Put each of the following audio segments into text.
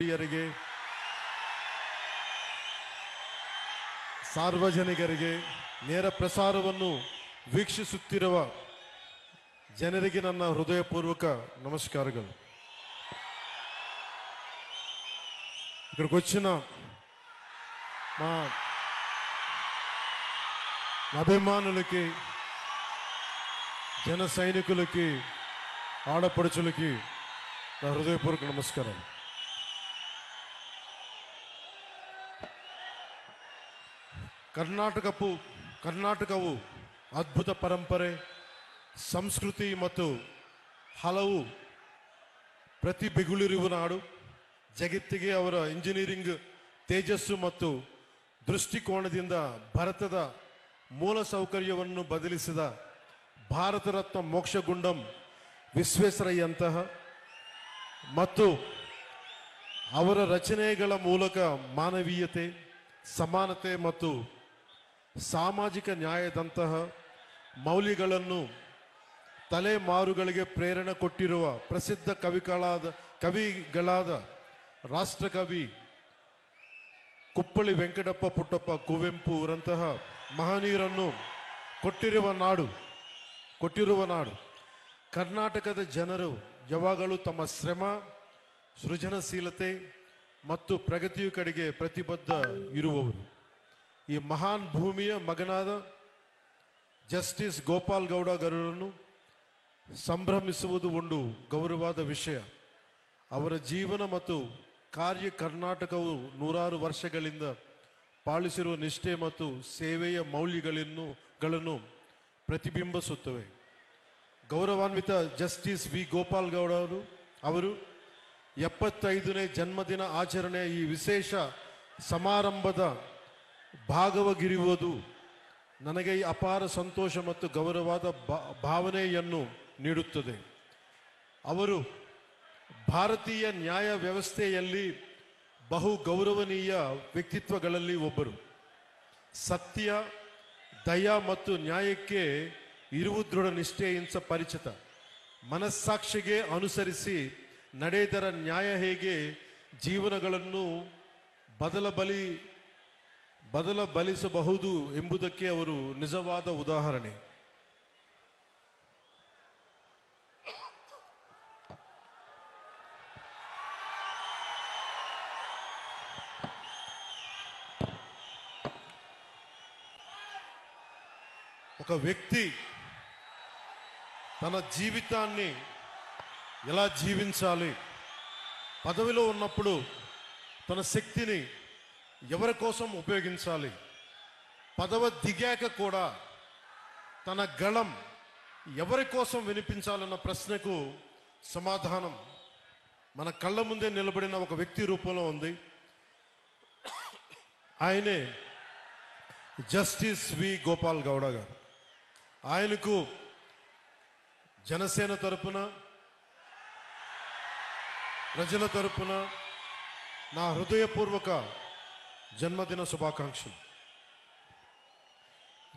ಹಿರಿಯರಿಗೆ ಸಾರ್ವಜನಿಕರಿಗೆ ನೇರ ಪ್ರಸಾರವನ್ನು ವೀಕ್ಷಿಸುತ್ತಿರುವ ಜನರಿಗೆ ನನ್ನ ಹೃದಯಪೂರ್ವಕ ನಮಸ್ಕಾರಗಳು. ఇక్కడికి వచ్చిన మా అభిమానులకి, జన సైనికులకి, ఆడపడుచులకి నా హృదయపూర్వక నమస్కారం. ಕರ್ನಾಟಕವು ಅದ್ಭುತ ಪರಂಪರೆ, ಸಂಸ್ಕೃತಿ ಮತ್ತು ಹಲವು ಪ್ರತಿಭೆಗಳಿರುವ ನಾಡು. ಜಗತ್ತಿಗೆ ಅವರ ಇಂಜಿನಿಯರಿಂಗ್ ತೇಜಸ್ಸು ಮತ್ತು ದೃಷ್ಟಿಕೋನದಿಂದ ಭಾರತದ ಮೂಲಸೌಕರ್ಯವನ್ನು ಬದಲಿಸಿದ ಭಾರತ ರತ್ನ ಮೋಕ್ಷಗುಂಡಂ ವಿಶ್ವೇಶ್ವರಯ್ಯಂತಹ ಮತ್ತು ಅವರ ರಚನೆಗಳ ಮೂಲಕ ಮಾನವೀಯತೆ, ಸಮಾನತೆ ಮತ್ತು ಸಾಮಾಜಿಕ ನ್ಯಾಯದಂತಹ ಮೌಲ್ಯಗಳನ್ನು ತಲೆಮಾರುಗಳಿಗೆ ಪ್ರೇರಣೆ ಕೊಟ್ಟಿರುವ ಪ್ರಸಿದ್ಧ ಕವಿಗಳಾದ ರಾಷ್ಟ್ರಕವಿ ಕುಪ್ಪಳಿ ವೆಂಕಟಪ್ಪ ಪುಟ್ಟಪ್ಪ ಕುವೆಂಪು ಅವರಂತಹ ಮಹನೀಯರನ್ನು ಕೊಟ್ಟಿರುವ ನಾಡು. ಕರ್ನಾಟಕದ ಜನರು ಯಾವಾಗಲೂ ತಮ್ಮ ಶ್ರಮ, ಸೃಜನಶೀಲತೆ ಮತ್ತು ಪ್ರಗತಿಯ ಕಡೆಗೆ ಪ್ರತಿಬದ್ಧ ಇರುವವರು. ಈ ಮಹಾನ್ ಭೂಮಿಯ ಮಗನಾದ ಜಸ್ಟಿಸ್ ಗೋಪಾಲ್ ಗೌಡ ಅವರನ್ನು ಸಂಭ್ರಮಿಸುವುದು ಒಂದು ಗೌರವವಾದ ವಿಷಯ. ಅವರ ಜೀವನ ಮತ್ತು ಕಾರ್ಯ ಕರ್ನಾಟಕವು ನೂರಾರು ವರ್ಷಗಳಿಂದ ಪಾಲಿಸಿರುವ ನಿಷ್ಠೆ ಮತ್ತು ಸೇವೆಯ ಮೌಲ್ಯಗಳನ್ನು ಪ್ರತಿಬಿಂಬಿಸುತ್ತವೆ. ಗೌರವಾನ್ವಿತ ಜಸ್ಟಿಸ್ ವಿ ಗೋಪಾಲ್ ಗೌಡ ಅವರು 75ನೇ ಜನ್ಮದಿನ ಆಚರಣೆಯ ಈ ವಿಶೇಷ ಸಮಾರಂಭದ ಭಾಗವಾಗಿರುವುದು ನನಗೆ ಅಪಾರ ಸಂತೋಷ ಮತ್ತು ಗೌರವವಾದ ಭಾವನೆಯನ್ನು ನೀಡುತ್ತದೆ. ಅವರು ಭಾರತೀಯ ನ್ಯಾಯ ವ್ಯವಸ್ಥೆಯಲ್ಲಿ ಬಹು ಗೌರವನೀಯ ವ್ಯಕ್ತಿತ್ವಗಳಲ್ಲಿ ಒಬ್ಬರು. ಸತ್ಯ, ದಯ ಮತ್ತು ನ್ಯಾಯಕ್ಕೆ ಇರುವ ದೃಢ ನಿಷ್ಠೆಯಿಂದ ಪರಿಚಿತ. ಮನಸ್ಸಾಕ್ಷಿಗೆ ಅನುಸರಿಸಿ ನಡೆದರ ನ್ಯಾಯ ಹೇಗೆ ಜೀವನಗಳನ್ನು ಬದಲಬಲಿಸಬಹುದು ಎಂಬುದಕ್ಕೆ ಅವರು ನಿಜವಾದ ಉದಾಹರಣೆ. ఒక వ్యక్తి తన జీవితాన్ని ఎలా జీవించాలి, పదవిలో ఉన్నప్పుడు తన శక్తిని ఎవరి కోసం ఉపయోగించాలి, పదవి దిగాక కూడా తన గళం ఎవరి కోసం వినిపించాలన్న ప్రశ్నకు సమాధానం మన కళ్ళ ముందే నిలబడిన ఒక వ్యక్తి రూపంలో ఉంది. ఆయనే జస్టిస్ వి గోపాల్ గౌడ గారు. ఆయనకు జనసేన తరపున, ప్రజల తరపున నా హృదయపూర్వక జన్మదిన శుభాకాంక్షలు.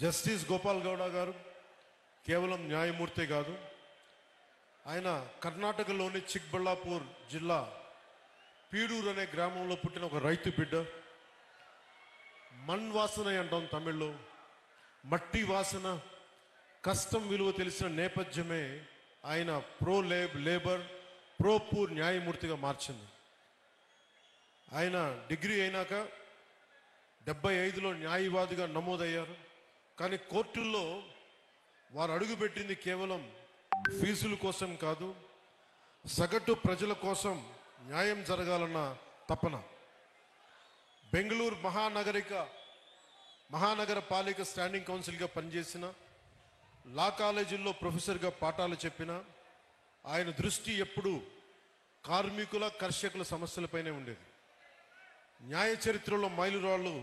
జస్టిస్ గోపాల్ గౌడ గారు కేవలం న్యాయమూర్తి కాదు, ఆయన కర్ణాటకలోని చిక్బళ్ళాపూర్ జిల్లా పీడూరు అనే గ్రామంలో పుట్టిన ఒక రైతు బిడ్డ. మణ్ వాసన అంటాం తమిళ్లో, మట్టి వాసన, కష్టం విలువ తెలిసిన నేపథ్యమే ఆయన ప్రో పూర్ న్యాయమూర్తిగా మార్చింది. ఆయన డిగ్రీ అయినాక 75లో న్యాయవాదిగా నమోదయ్యారు. కానీ కోర్టుల్లో వారు అడుగుపెట్టింది కేవలం ఫీజుల కోసం కాదు, సగటు ప్రజల కోసం న్యాయం జరగాలన్న తపన. బెంగళూరు మహానగర పాలిక స్టాండింగ్ కౌన్సిల్గా పనిచేసిన, లా కాలేజీల్లో ప్రొఫెసర్గా పాఠాలు చెప్పిన ఆయన దృష్టి ఎప్పుడూ కార్మికుల, కర్షకుల సమస్యలపైనే ఉండేది. న్యాయ చరిత్రలో మైలురాళ్ళు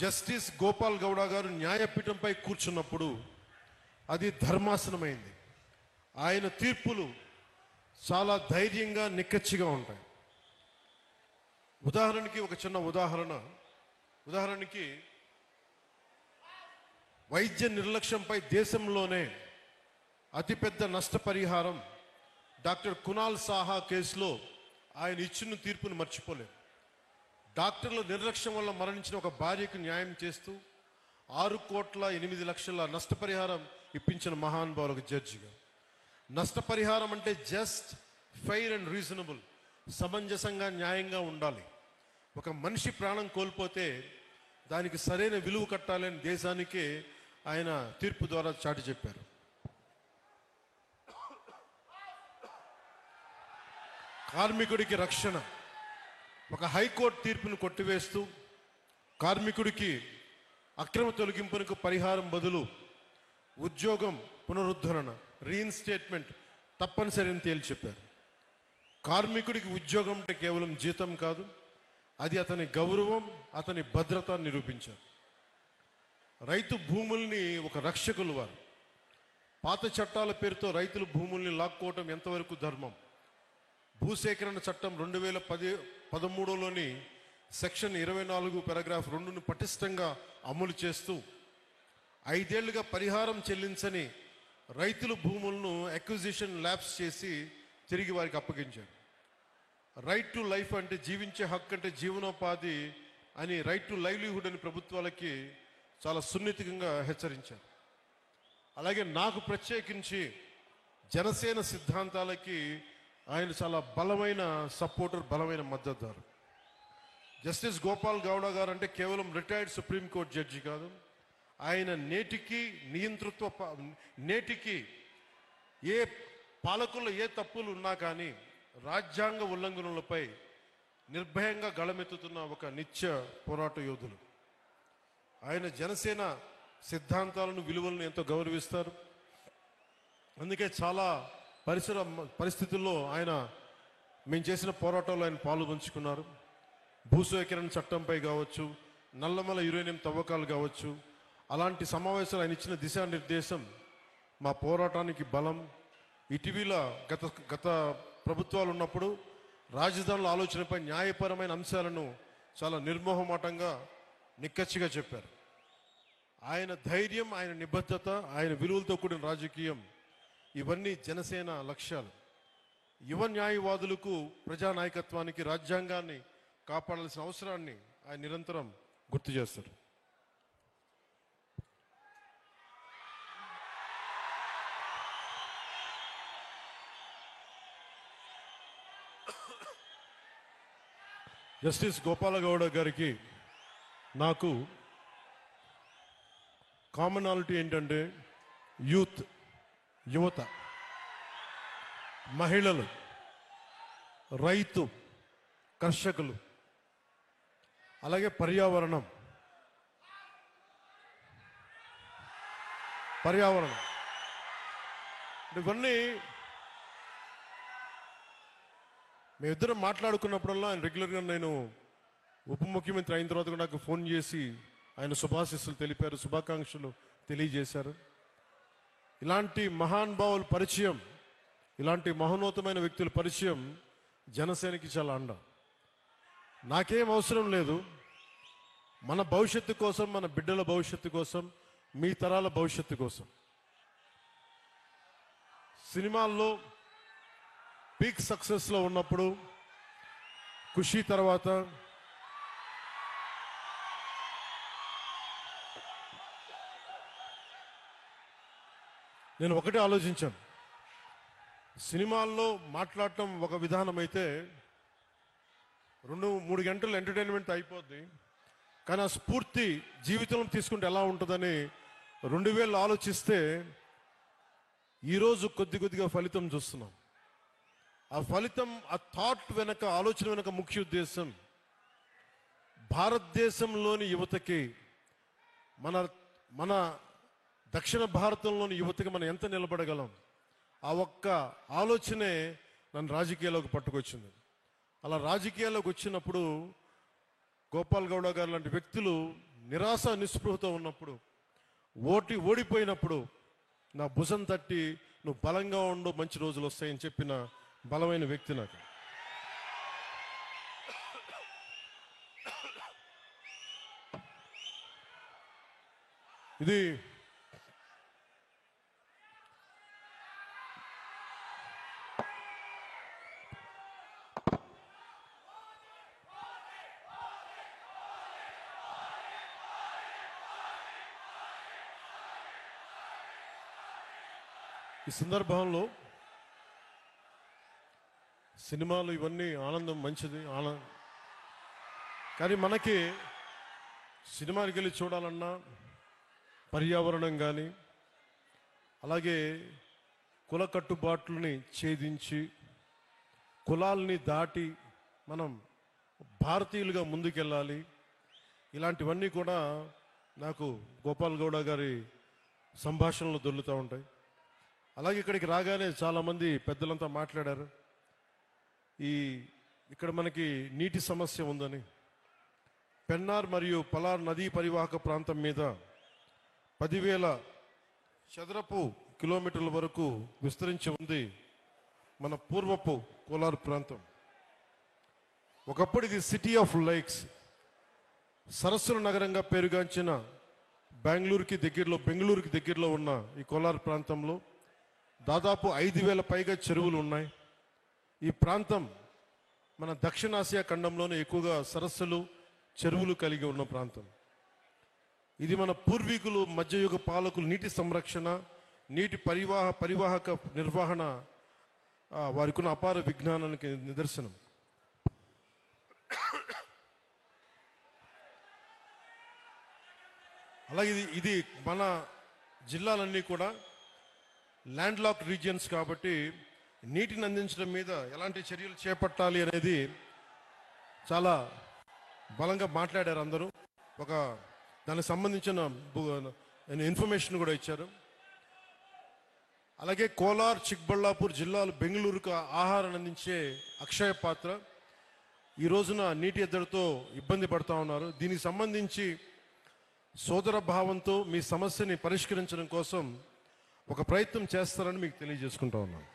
జస్టిస్ గోపాల్ గౌడ గారు న్యాయపీఠంపై కూర్చున్నప్పుడు అది ధర్మాసనమైంది. ఆయన తీర్పులు చాలా ధైర్యంగా, నిక్కచ్చిగా ఉంటాయి. ఉదాహరణకి ఒక చిన్న ఉదాహరణకి వైద్య నిర్లక్ష్యంపై దేశంలోనే అతిపెద్ద నష్టపరిహారం డాక్టర్ కునాల్ సాహా కేసులో ఆయన ఇచ్చిన తీర్పును మర్చిపోలేం. డాక్టర్ల నిర్లక్ష్యం వల్ల మరణించిన ఒక భార్యకు న్యాయం చేస్తూ 6,08,00,000 నష్టపరిహారం ఇప్పించిన మహానుభావులకు జడ్జిగా. నష్టపరిహారం అంటే జస్ట్, ఫెయిర్ అండ్ రీజనబుల్, సమంజసంగా న్యాయంగా ఉండాలి. ఒక మనిషి ప్రాణం కోల్పోతే దానికి సరైన విలువ కట్టాలని దేశానికే ఆయన తీర్పు ద్వారా చాటి చెప్పారు. కార్మికుడికి రక్షణ. ఒక హైకోర్టు తీర్పును కొట్టివేస్తూ కార్మికుడికి అక్రమ తొలగింపునకు పరిహారం బదులు ఉద్యోగం పునరుద్ధరణ, రీఇన్స్టేట్మెంట్ తప్పనిసరి అని తేల్చి చెప్పారు. కార్మికుడికి ఉద్యోగం అంటే కేవలం జీతం కాదు, అది అతని గౌరవం, అతని భద్రత నిరూపించారు. రైతు భూముల్ని ఒక రక్షకులు వారు. పాత చట్టాల పేరుతో రైతులు భూముల్ని లాక్కోవటం ఎంతవరకు ధర్మం? భూసేకరణ చట్టం 2013లోని సెక్షన్ 24 పారాగ్రాఫ్ 2ను పటిష్టంగా అమలు చేస్తూ 5 ఏళ్లుగా పరిహారం చెల్లించని రైతుల భూములను అక్విజిషన్ ల్యాబ్స్ చేసి తిరిగి వారికి అప్పగించారు. రైట్ టు లైఫ్ అంటే జీవించే హక్కు అంటే జీవనోపాధి అని, రైట్ టు లైవ్లీహుడ్ అని ప్రభుత్వాలకి చాలా సున్నితంగా హెచ్చరించారు. అలాగే నాకు ప్రత్యేకించి జనసేన సిద్ధాంతాలకి ఆయన చాలా బలమైన సపోర్టర్, బలమైన మద్దతుదారు. జస్టిస్ గోపాల్ గౌడ గారు అంటే కేవలం రిటైర్డ్ సుప్రీంకోర్టు జడ్జి కాదు, ఆయన నేటికి ఏ పాలకుల్లో ఏ తప్పులు ఉన్నా కానీ రాజ్యాంగ ఉల్లంఘనలపై నిర్భయంగా గళమెత్తుతున్న ఒక నిత్య పోరాట యోధులు. ఆయన జనసేన సిద్ధాంతాలను, విలువలను ఎంతో గౌరవిస్తారు. అందుకే చాలా పరిస్థితుల్లో మేము చేసిన పోరాటంలో ఆయన పాలు పంచుకున్నారు. భూసేకరణ చట్టంపై కావచ్చు, నల్లమల యురేనియం తవ్వకాలు కావచ్చు, అలాంటి సమావేశాలు ఆయన ఇచ్చిన దిశానిర్దేశం మా పోరాటానికి బలం. ఇటీవల గత ప్రభుత్వాలు ఉన్నప్పుడు రాజధానుల ఆలోచనపై న్యాయపరమైన అంశాలను చాలా నిర్మోహమాటంగా, నిక్కచ్చిగా చెప్పారు. ఆయన ధైర్యం, ఆయన నిబద్ధత, ఆయన విలువలతో కూడిన రాజకీయం, ఇవన్నీ జనసేన లక్ష్యాలు. యువ న్యాయవాదులకు, ప్రజానాయకత్వానికి, రాజ్యాంగాన్ని కాపాడాల్సిన అవసరాన్ని ఆయన నిరంతరం గుర్తు చేస్తారు. జస్టిస్ గోపాలగౌడ గారికి నాకు కామనాలిటీ ఏంటంటే యువత, మహిళలు, రైతు, కర్షకులు, అలాగే పర్యావరణం. ఇవన్నీ మేమిద్దరం మాట్లాడుకున్నప్పుడల్లా ఆయన రెగ్యులర్గా, నేను ఉప ముఖ్యమంత్రి అయిన తర్వాత కూడా నాకు ఫోన్ చేసి ఆయన శుభాశీస్సులు తెలిపారు, శుభాకాంక్షలు తెలియజేశారు. ఇలాంటి మహానుభావుల పరిచయం, ఇలాంటి మహోన్నతమైన వ్యక్తుల పరిచయం జనసేనకి చాలా అండ. నాకేం అవసరం లేదు, మన భవిష్యత్తు కోసం, మన బిడ్డల భవిష్యత్తు కోసం, మీ తరాల భవిష్యత్తు కోసం. సినిమాల్లో పీక్ సక్సెస్లో ఉన్నప్పుడు, ఖుషి తర్వాత నేను ఒకటే ఆలోచించాను. సినిమాల్లో మాట్లాడటం ఒక విధానం అయితే 2-3 గంటలు ఎంటర్టైన్మెంట్ అయిపోద్ది, కానీ ఆ స్ఫూర్తి జీవితంలో తీసుకుంటే ఎలా ఉంటుందని 2000 ఆలోచిస్తే ఈరోజు కొద్దిగా ఫలితం చూస్తున్నాం. ఆ ఫలితం, ఆ థాట్ వెనక, ఆలోచన వెనక ముఖ్య ఉద్దేశం భారతదేశంలోని యువతకి, మన దక్షిణ భారతంలోని యువతకి మనం ఎంత నిలబడగలం, ఆ ఒక్క ఆలోచనే నన్ను రాజకీయాల్లోకి పట్టుకొచ్చింది. అలా రాజకీయాల్లోకి వచ్చినప్పుడు గోపాల్ గౌడ గారు లాంటి వ్యక్తులు నిరాశ నిస్పృహతో ఉన్నప్పుడు, ఓడిపోయినప్పుడు నా భుజం తట్టి నువ్వు బలంగా ఉండు, మంచి రోజులు వస్తాయని చెప్పిన బలమైన వ్యక్తి నాకు. ఇది ఈ సందర్భంలో సినిమాలు ఇవన్నీ ఆనందం మంచిది, కానీ మనకి సినిమాకి వెళ్ళి చూడాలన్నా పర్యావరణం కానీ అలాగే కుల కట్టుబాట్లని ఛేదించి కులాల్ని దాటి మనం భారతీయులుగా ముందుకెళ్ళాలి. ఇలాంటివన్నీ కూడా నాకు గోపాల్ గౌడ గారి సంభాషణలు దొరుకుతూ ఉంటాయి. అలాగే ఇక్కడికి రాగానే చాలామంది పెద్దలంతా మాట్లాడారు. ఇక్కడ మనకి నీటి సమస్య ఉందని, పెన్నార్ మరియు పలార్ నదీ పరివాహక ప్రాంతం మీద 10,000 చదరపు కిలోమీటర్ల వరకు విస్తరించి ఉంది మన పూర్వపు కోలార్ ప్రాంతం. ఒకప్పుడు ఇది సిటీ ఆఫ్ లేక్స్, సరస్సుల నగరంగా పేరుగాంచిన బెంగళూరుకి దగ్గరలో ఉన్న ఈ కోలార్ ప్రాంతంలో దాదాపు 5,000 పైగా చెరువులు ఉన్నాయి. ఈ ప్రాంతం మన దక్షిణాసియా ఖండంలోనే ఎక్కువగా సరస్సులు చెరువులు కలిగి ఉన్న ప్రాంతం. ఇది మన పూర్వీకులు మధ్యయుగ పాలకులు నీటి సంరక్షణ, నీటి పరివాహక నిర్వహణ వారికి ఉన్న అపార విజ్ఞానానికి నిదర్శనం. అలాగే ఇది మన జిల్లాలన్నీ కూడా ల్యాండ్ లాక్ రీజియన్స్ కాబట్టి నీటిని అందించడం మీద ఎలాంటి చర్యలు చేపట్టాలి అనేది చాలా బలంగా మాట్లాడారు అందరూ. దానికి సంబంధించిన ఇన్ఫర్మేషన్ కూడా ఇచ్చారు. అలాగే కోలార్, చిక్బళ్ళాపూర్ జిల్లాలు బెంగళూరుకు ఆహారాన్ని అందించే అక్షయ పాత్ర ఈ రోజున నీటి ఎద్దడితో ఇబ్బంది పడుతూ ఉన్నారు. దీనికి సంబంధించి సోదర భావంతో మీ సమస్యని పరిష్కరించడం కోసం ఒక ప్రయత్నం చేస్తారని మీకు తెలియజేసుకుంటా ఉన్నాను.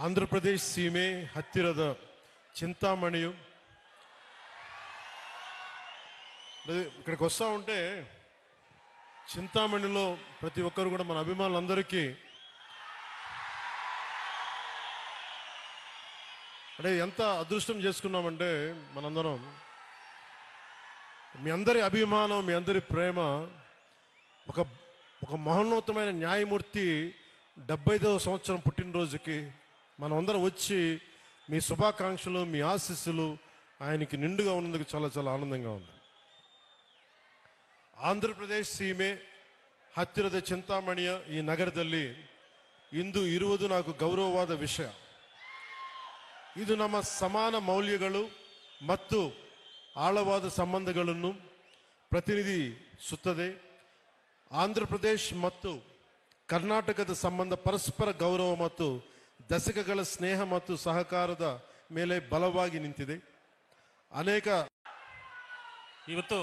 ಆಂಧ್ರಪ್ರದೇಶ್ ಸೀಮೆ ಹತ್ತಿರದ చింతామణి ఇక్కడికి వస్తూ ఉంటే చింతామణిలో ప్రతి ఒక్కరు కూడా మన అభిమానులందరికీ అంటే ఎంత అదృష్టం చేసుకున్నామంటే మనందరం మీ అందరి అభిమానం, మీ అందరి ప్రేమ ఒక మహోన్నతమైన న్యాయమూర్తి 75వ సంవత్సరం పుట్టినరోజుకి మనం అందరం వచ్చి మీ శుభాకాంక్షలు, మీ ఆశీస్సులు ఆయనకి నిండుగా ఉన్నందుకు చాలా చాలా ಆನಂದಂగా ఉంది. ಆಂಧ್ರಪ್ರದೇಶ್ ಸೀಮೆ ಹತ್ತಿರದ చింతాಮಣಿಯ ಈ ನಗರದಲ್ಲಿ ಇಂದು ಇರುವುದು నాకు ಗೌರವವಾದ ವಿಷಯ. ಇದು ನಮ್ಮ ಸಮಾನ ಮೌಲ್ಯಗಳು ಮತ್ತು ಆಳವಾದ ಸಂಬಂಧಗಳನ್ನು ಪ್ರತಿನಿಧಿಸುತ್ತದೆ. ಆಂಧ್ರಪ್ರದೇಶ್ ಮತ್ತು ಕರ್ನಾಟಕದ ಸಂಬಂಧ ಪರಸ್ಪರ ಗೌರವ ಮತ್ತು ದಶಕಗಳ ಸ್ನೇಹ ಮತ್ತು ಸಹಕಾರದ ಮೇಲೆ ಬಲವಾಗಿ ನಿಂತಿದೆ. ಅನೇಕ ಇವತ್ತು